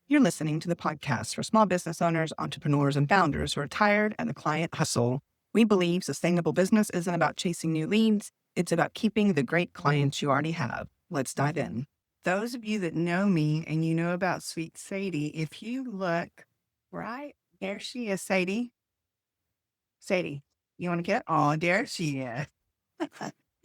You're listening to the podcast for small business owners, entrepreneurs, and founders who are tired of the client hustle. We believe sustainable business isn't about chasing new leads, it's about keeping the great clients you already have. Let's dive in. Those of you that know me and you know about Sweet Sadie, if you look right, there she is, Sadie. Sadie, you want to get? Oh, there she is.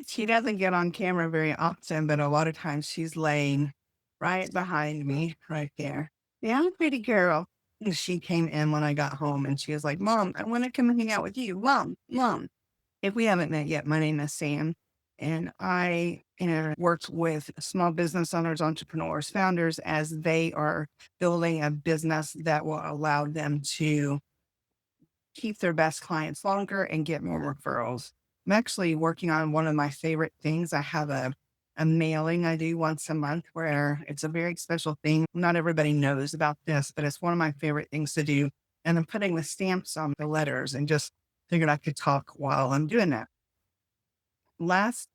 She doesn't get on camera very often, but a lot of times she's laying right behind me, right there. Yeah, pretty girl. And she came in when I got home and she was like, Mom, I want to come hang out with you. Mom. If we haven't met yet, my name is Sam. And I worked with small business owners, entrepreneurs, founders as they are building a business that will allow them to keep their best clients longer and get more referrals. I'm actually working on one of my favorite things. I have a mailing I do once a month where it's a very special thing. Not everybody knows about this, but it's one of my favorite things to do. And I'm putting the stamps on the letters and just figured I could talk while I'm doing that. Last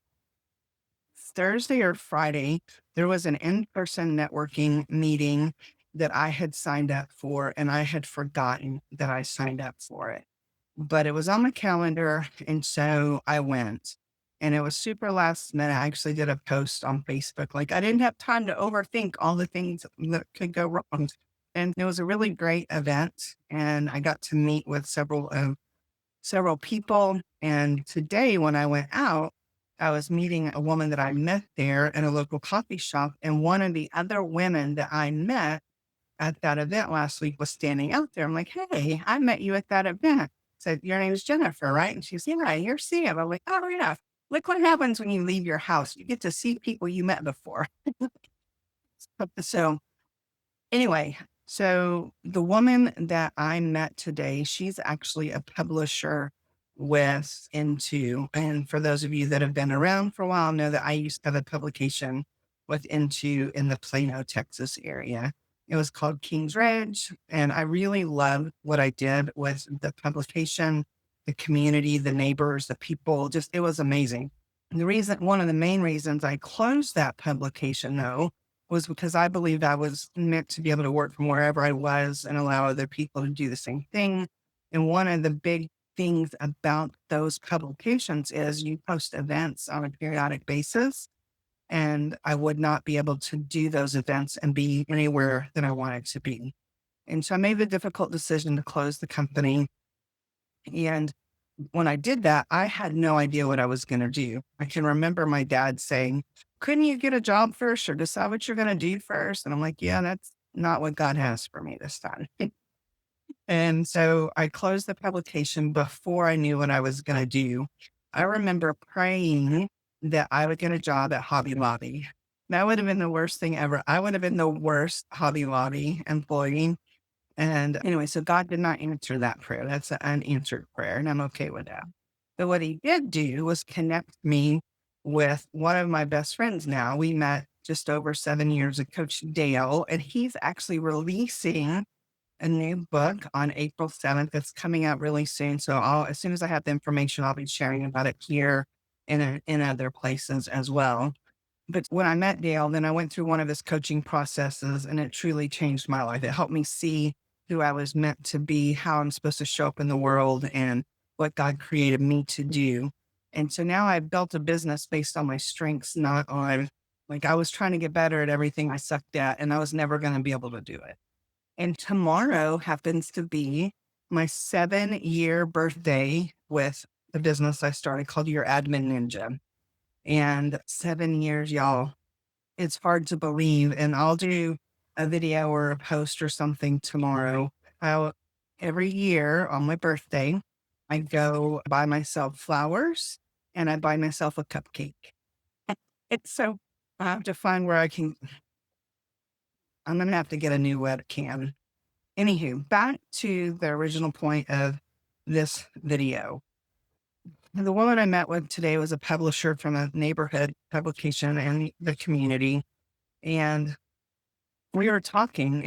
Thursday or Friday, there was an in-person networking meeting that I had signed up for, and I had forgotten that I signed up for it. But it was on my calendar, and so I went. And it was super last minute. I actually did a post on Facebook. Like I didn't have time to overthink all the things that could go wrong. And it was a really great event. And I got to meet with several people. And today when I went out, I was meeting a woman that I met there in a local coffee shop. And one of the other women that I met at that event last week was standing out there. I'm like, hey, I met you at that event. Said, your name is Jennifer, right? And she's, yeah, you're Sam. I'm like, oh, yeah. Look what happens when you leave your house. You get to see people you met before. So anyway, so the woman that I met today, she's actually a publisher with Into. And for those of you that have been around for a while, know that I used to have a publication with Into in the Plano, Texas area. It was called King's Ridge. And I really loved what I did with the publication, the community, the neighbors, the people, just it was amazing. One of the main reasons I closed that publication though, was because I believed I was meant to be able to work from wherever I was and allow other people to do the same thing. And one of the big things about those publications is you post events on a periodic basis. And I would not be able to do those events and be anywhere that I wanted to be. And so I made the difficult decision to close the company. And when I did that, I had no idea what I was going to do. I can remember my dad saying, couldn't you get a job first or decide what you're going to do first? And I'm like, yeah, that's not what God has for me this time. And so I closed the publication before I knew what I was going to do. I remember praying that I would get a job at Hobby Lobby. That would have been the worst thing ever. I would have been the worst Hobby Lobby employee. And anyway, so God did not answer that prayer. That's an unanswered prayer, and I'm okay with that. But what he did do was connect me with one of my best friends now. We met just over 7 years ago, Coach Dale, and he's actually releasing a new book on April 7th. That's coming out really soon. So as soon as I have the information, I'll be sharing about it here and in other places as well. But when I met Dale, then I went through one of his coaching processes and it truly changed my life. It helped me see who I was meant to be, how I'm supposed to show up in the world and what God created me to do. And so now I've built a business based on my strengths, not on like I was trying to get better at everything I sucked at and I was never going to be able to do it. And tomorrow happens to be my 7-year birthday with the business I started called Your Admin Ninja. And 7 years, y'all, it's hard to believe. And I'll do a video or a post or something tomorrow. Every year on my birthday, I go buy myself flowers and I buy myself a cupcake. It's so I have to find where I'm going to have to get a new webcam. Anywho, back to the original point of this video. The woman I met with today was a publisher from a neighborhood publication in the community. And we were talking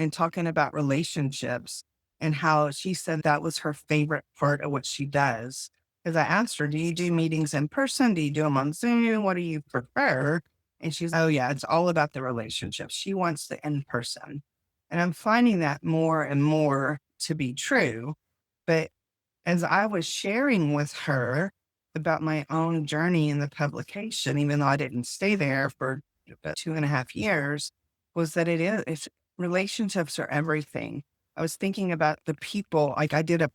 about relationships and how she said that was her favorite part of what she does. Because I asked her, do you do meetings in person? Do you do them on Zoom? What do you prefer? And she's, oh yeah, it's all about the relationship. She wants the in person. And I'm finding that more and more to be true. But as I was sharing with her about my own journey in the publication, even though I didn't stay there for about 2.5 years, was that it's relationships are everything. I was thinking about the people, like I did a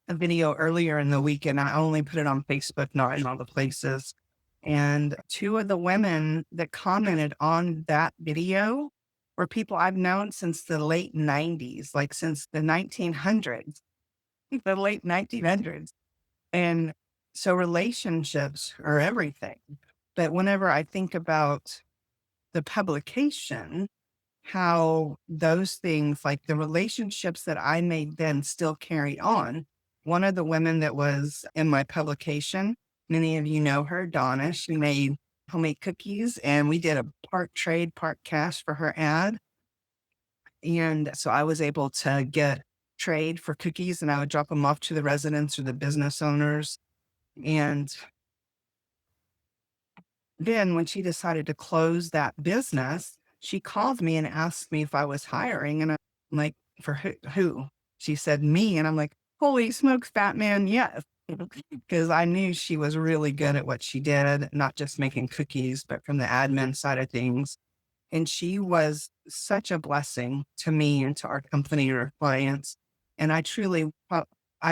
video earlier in the week, and I only put it on Facebook, not in all the places. And two of the women that commented on that video were people I've known since the late 90s, like since the 1900s, the late 1900s. And so relationships are everything. But whenever I think about the publication, how those things, like the relationships that I made then, still carry on. One of the women that was in my publication, many of you know her, Donna, she made homemade cookies, and we did a part trade, part cash for her ad. And so I was able to get trade for cookies, and I would drop them off to the residents or the business owners. And then when she decided to close that business, she called me and asked me if I was hiring. And I'm like, for who? She said, me. And I'm like, holy smokes, fat man, yes. Because I knew she was really good at what she did, not just making cookies, but from the admin side of things. And she was such a blessing to me and to our company and our clients. And I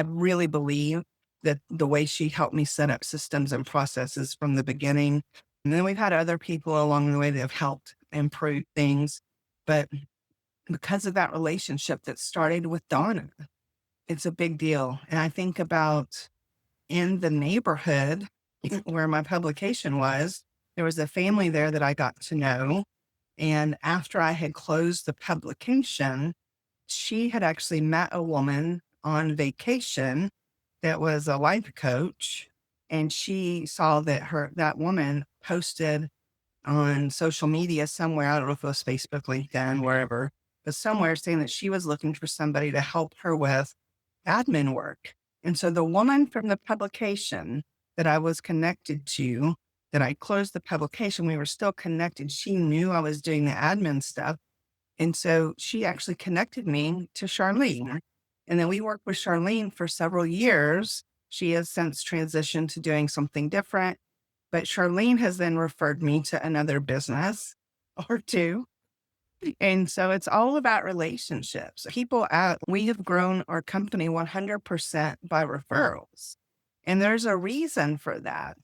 really believe that the way she helped me set up systems and processes from the beginning. And then we've had other people along the way that have helped improve things. But because of that relationship that started with Donna, it's a big deal. And I think about in the neighborhood where my publication was, there was a family there that I got to know. And after I had closed the publication, she had actually met a woman on vacation that was a life coach. And she saw that woman posted on social media somewhere. I don't know if it was Facebook, LinkedIn, wherever, but somewhere saying that she was looking for somebody to help her with admin work. And so the woman from the publication that I was connected to, that I closed the publication, we were still connected. She knew I was doing the admin stuff. And so she actually connected me to Charlene. And then we worked with Charlene for several years. She has since transitioned to doing something different. But Charlene has then referred me to another business or two. And so it's all about relationships. We have grown our company 100% by referrals. And there's a reason for that.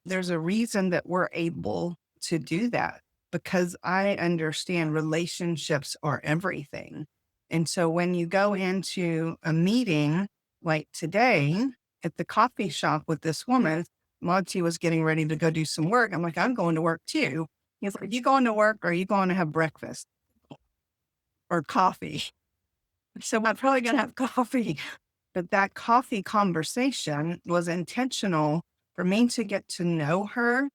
There's a reason that we're able to do that because I understand relationships are everything. And so when you go into a meeting like today at the coffee shop with this woman, Monty was getting ready to go do some work. I'm like, I'm going to work too. He's like, you going to work or are you going to have breakfast or coffee? So I'm probably going to have coffee. But that coffee conversation was intentional for me to get to know her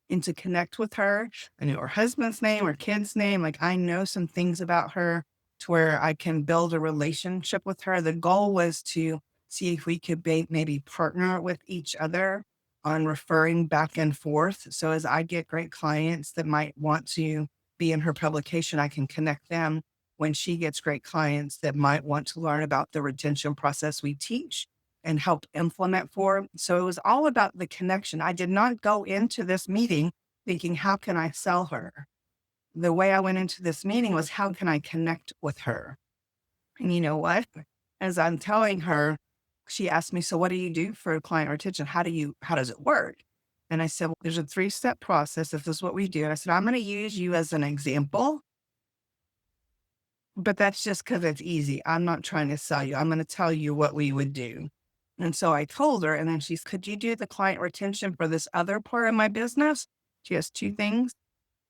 and to connect with her. I knew her husband's name, her kid's name. Like I know some things about her to where I can build a relationship with her. The goal was to see if we could maybe partner with each other on referring back and forth. So as I get great clients that might want to be in her publication, I can connect them. When she gets great clients that might want to learn about the retention process we teach and help implement for. So it was all about the connection. I did not go into this meeting thinking, how can I sell her? The way I went into this meeting was, how can I connect with her? And you know what? As I'm telling her, she asked me, so what do you do for client retention? How does it work? And I said, well, there's a 3-step process. If this is what we do. And I said, I'm going to use you as an example, but that's just because it's easy. I'm not trying to sell you. I'm going to tell you what we would do. And so I told her, and then she's, could you do the client retention for this other part of my business? She has 2 things.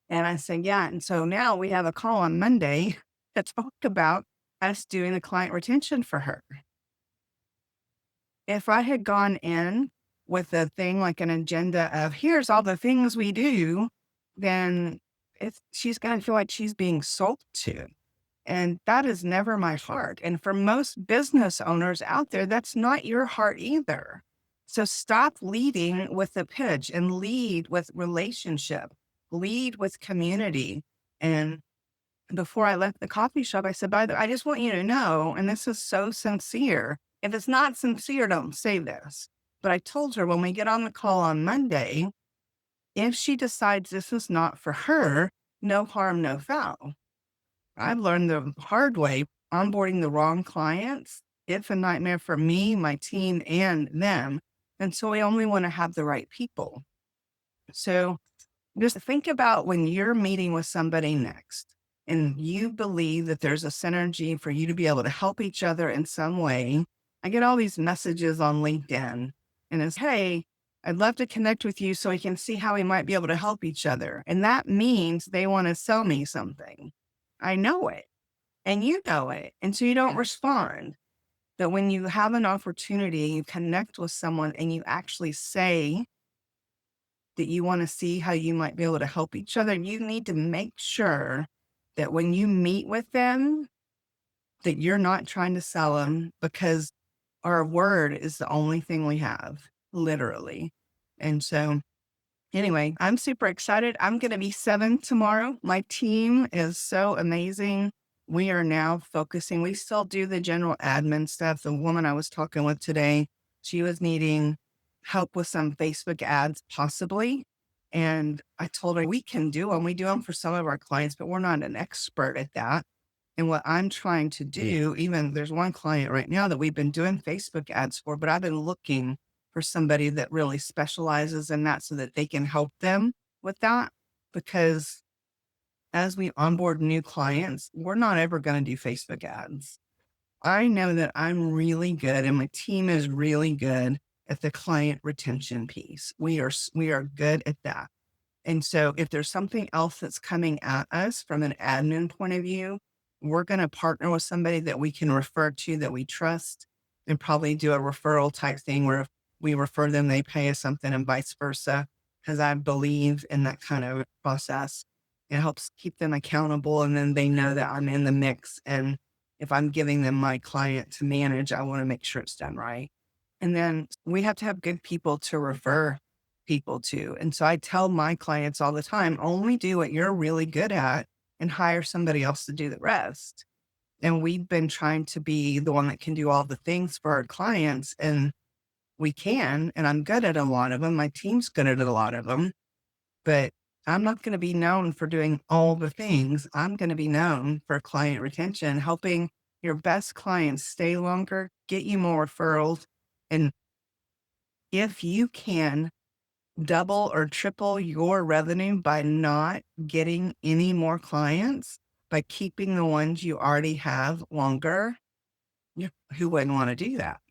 And I said, yeah. And so now we have a call on Monday to talk about us doing the client retention for her. If I had gone in with a thing like an agenda of here's all the things we do, then she's going to feel like she's being sold to. And that is never my heart. And for most business owners out there, that's not your heart either. So stop leading with the pitch and lead with relationship, lead with community. And before I left the coffee shop, I said, by the way, I just want you to know, and this is so sincere. If it's not sincere, don't say this. But I told her when we get on the call on Monday, if she decides this is not for her, no harm, no foul. I've learned the hard way, onboarding the wrong clients. It's a nightmare for me, my team, and them. And so we only want to have the right people. So just think about when you're meeting with somebody next and you believe that there's a synergy for you to be able to help each other in some way. I get all these messages on LinkedIn and it's, hey, I'd love to connect with you so we can see how we might be able to help each other. And that means they want to sell me something. I know it and you know it. And so you don't respond. But when you have an opportunity, you connect with someone and you actually say, that you want to see how you might be able to help each other, you need to make sure that when you meet with them, that you're not trying to sell them because our word is the only thing we have, literally. And so anyway, I'm super excited. I'm going to be 7 tomorrow. My team is so amazing. We are now focusing. We still do the general admin stuff. The woman I was talking with today, she was needing help with some Facebook ads, possibly. And I told her we can do them. We do them for some of our clients, but we're not an expert at that. And what I'm trying to do, even there's one client right now that we've been doing Facebook ads for, but I've been looking for somebody that really specializes in that so that they can help them with that. Because as we onboard new clients, we're not ever going to do Facebook ads. I know that I'm really good and my team is really good at the client retention piece. We are good at that. And so if there's something else that's coming at us from an admin point of view, we're going to partner with somebody that we can refer to that we trust and probably do a referral type thing where if we refer them, they pay us something and vice versa. Because I believe in that kind of process. It helps keep them accountable and then they know that I'm in the mix. And if I'm giving them my client to manage, I want to make sure it's done right. And then we have to have good people to refer people to. And so I tell my clients all the time, only do what you're really good at and hire somebody else to do the rest. And we've been trying to be the one that can do all the things for our clients and we can, and I'm good at a lot of them. My team's good at a lot of them, but I'm not going to be known for doing all the things. I'm going to be known for client retention, helping your best clients stay longer, get you more referrals. And if you can double or triple your revenue by not getting any more clients, by keeping the ones you already have longer, who wouldn't want to do that?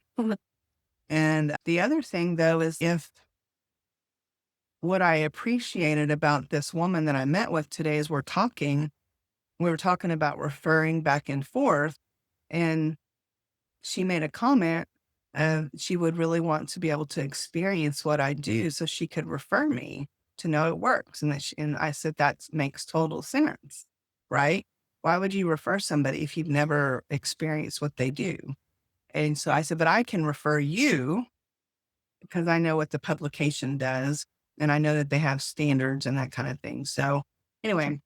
And the other thing, though, is if what I appreciated about this woman that I met with today is we were talking about referring back and forth, and she made a comment. She would really want to be able to experience what I do so she could refer me to know it works. And I said, that makes total sense, right? Why would you refer somebody if you've never experienced what they do? And so I said, but I can refer you because I know what the publication does and I know that they have standards and that kind of thing. So anyway,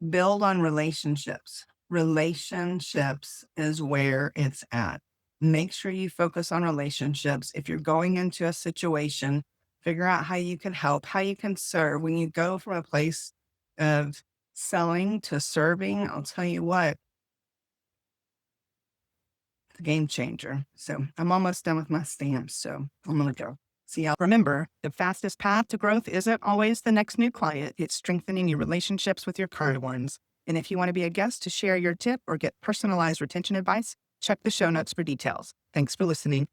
build on relationships. Relationships is where it's at. Make sure you focus on relationships. If you're going into a situation, figure out how you can help, how you can serve. When you go from a place of selling to serving, I'll tell you what, it's a game changer. So I'm almost done with my stamps. So I'm going to go. See y'all. Remember, the fastest path to growth isn't always the next new client. It's strengthening your relationships with your current ones. And if you want to be a guest to share your tip or get personalized retention advice, check the show notes for details. Thanks for listening.